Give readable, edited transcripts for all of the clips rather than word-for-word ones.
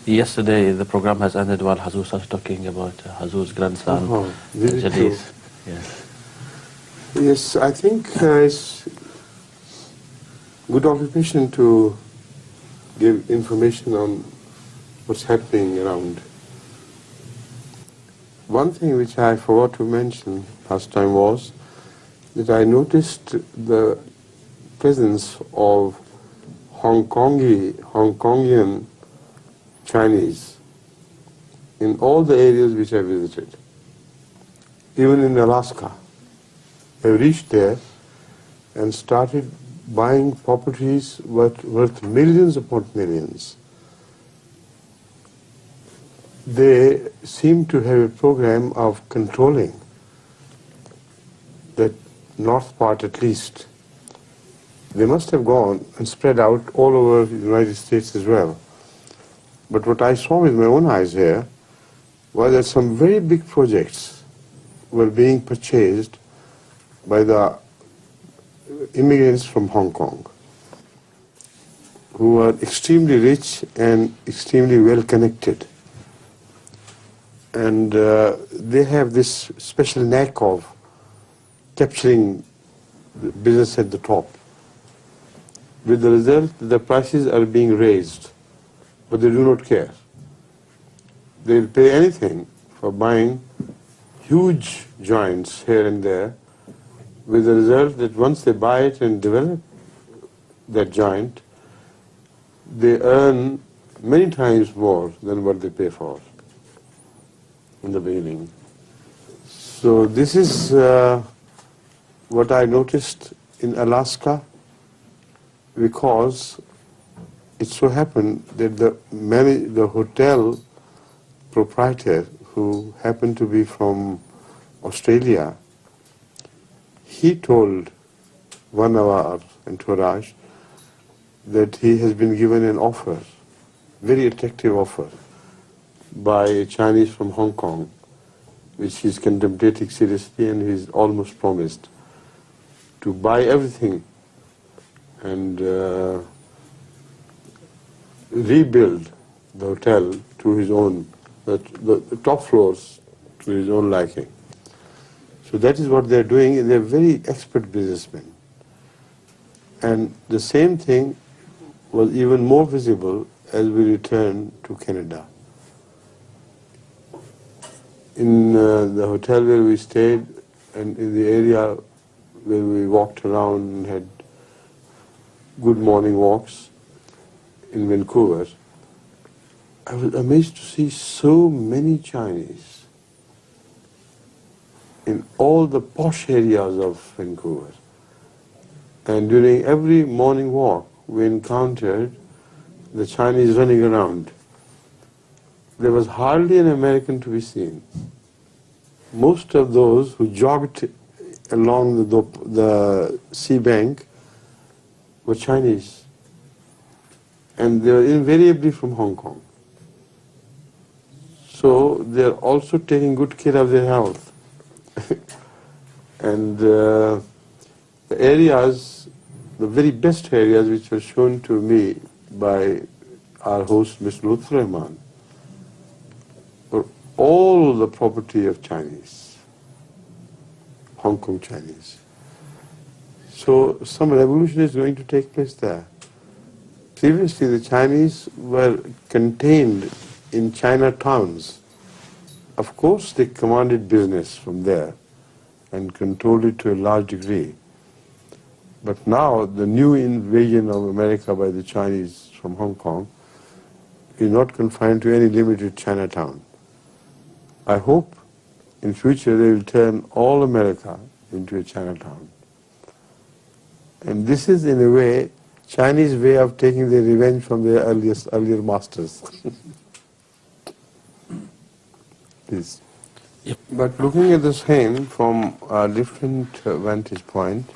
Yesterday, the program has ended while Hazur started talking about Hazur's grandson, Jadid. Yes. Yes, I think it's good occupation to give information on what's happening around. One thing which I forgot to mention last time was that I noticed the presence of Hong-Kongian Chinese in all the areas which I visited. Even in Alaska, I reached there and started buying properties worth millions upon millions. They seem to have a program of controlling that north part at least. They must have gone and spread out all over the United States as well. But what I saw with my own eyes here was that some very big projects were being purchased by the immigrants from Hong Kong, who are extremely rich and extremely well connected. And they have this special knack of capturing the business at the top. With the result, the prices are being raised, but they do not care. They will pay anything for buying huge joints here and there, with the result that once they buy it and develop that joint, they earn many times more than what they pay for in the beginning. So this is what I noticed in Alaska, because it so happened that the hotel proprietor, who happened to be from Australia, he told one of our entourage that he has been given an offer, very attractive offer, by a Chinese from Hong Kong, which he's contemplating seriously, and he's almost promised to buy everything and rebuild the hotel to his own, the top floors to his own liking. So that is what they're doing, and they're very expert businessmen. And the same thing was even more visible as we returned to Canada. In the hotel where we stayed and in the area where we walked around and had good morning walks in Vancouver, I was amazed to see so many Chinese in all the posh areas of Vancouver. And during every morning walk, we encountered the Chinese running around. There was hardly an American to be seen. Most of those who jogged along the sea bank were Chinese. And they were invariably from Hong Kong. So they're also taking good care of their health. And the areas, the very best areas which were shown to me by our host, Mr. Lutfrahman, were all the property of Chinese, Hong Kong Chinese. So some revolution is going to take place there. Previously, the Chinese were contained in China towns. Of course, they commanded business from there and controlled it to a large degree. But now, the new invasion of America by the Chinese from Hong Kong is not confined to any limited Chinatown. I hope in future they will turn all America into a Chinatown. And this is, in a way, Chinese way of taking their revenge from their earlier masters. Please. Yep. But looking at the same from a different vantage point,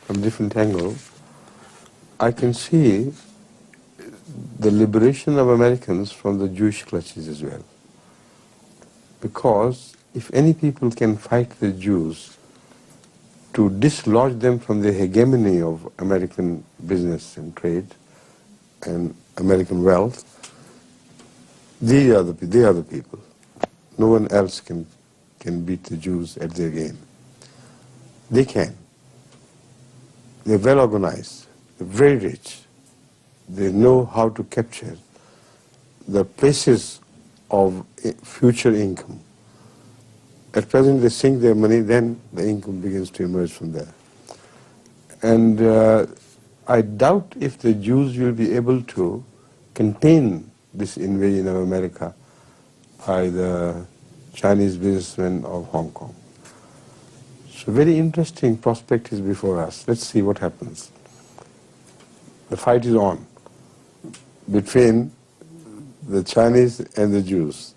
from different angle, I can see the liberation of Americans from the Jewish clutches as well. Because if any people can fight the Jews to dislodge them from the hegemony of American business and trade and American wealth, They are the people. No one else can beat the Jews at their game. They can. They're well organized. They're very rich. They know how to capture the places of future income. At present they sink their money, then the income begins to emerge from there. And I doubt if the Jews will be able to contain this invasion of America by the Chinese businessmen of Hong Kong. So very interesting prospect is before us. Let's see what happens. The fight is on between the Chinese and the Jews.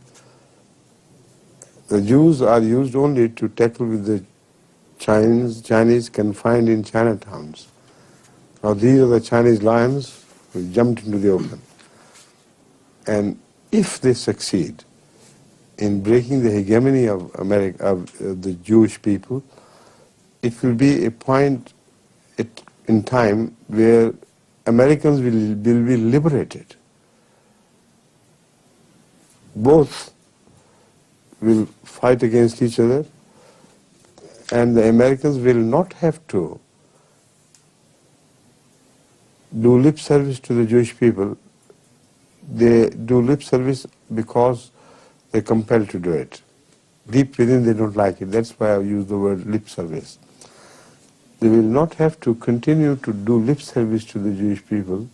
The Jews are used only to tackle with the Chinese confined in Chinatowns. Now these are the Chinese lions who jumped into the open. And if they succeed in breaking the hegemony of America, of the Jewish people, it will be a point in time where Americans will be liberated. Both will fight against each other, and the Americans will not have to do lip service to the Jewish people. They do lip service because they're compelled to do it. Deep within they don't like it. That's why I use the word lip service. They will not have to continue to do lip service to the Jewish people,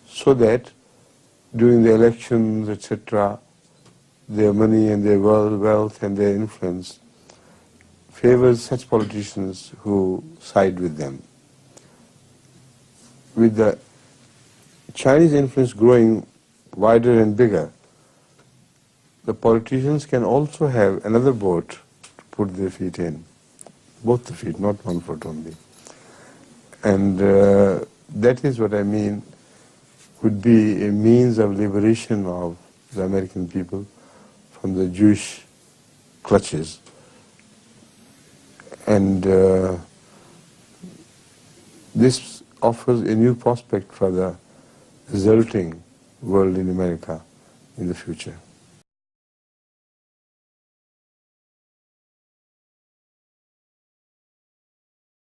so that during the elections, etc., their money and their wealth and their influence favors such politicians who side with them. With the Chinese influence growing wider and bigger, the politicians can also have another boat to put their feet in. Both the feet, not one foot only. And that is what I mean would be a means of liberation of the American people from the Jewish clutches. And this offers a new prospect for the resulting world in America in the future.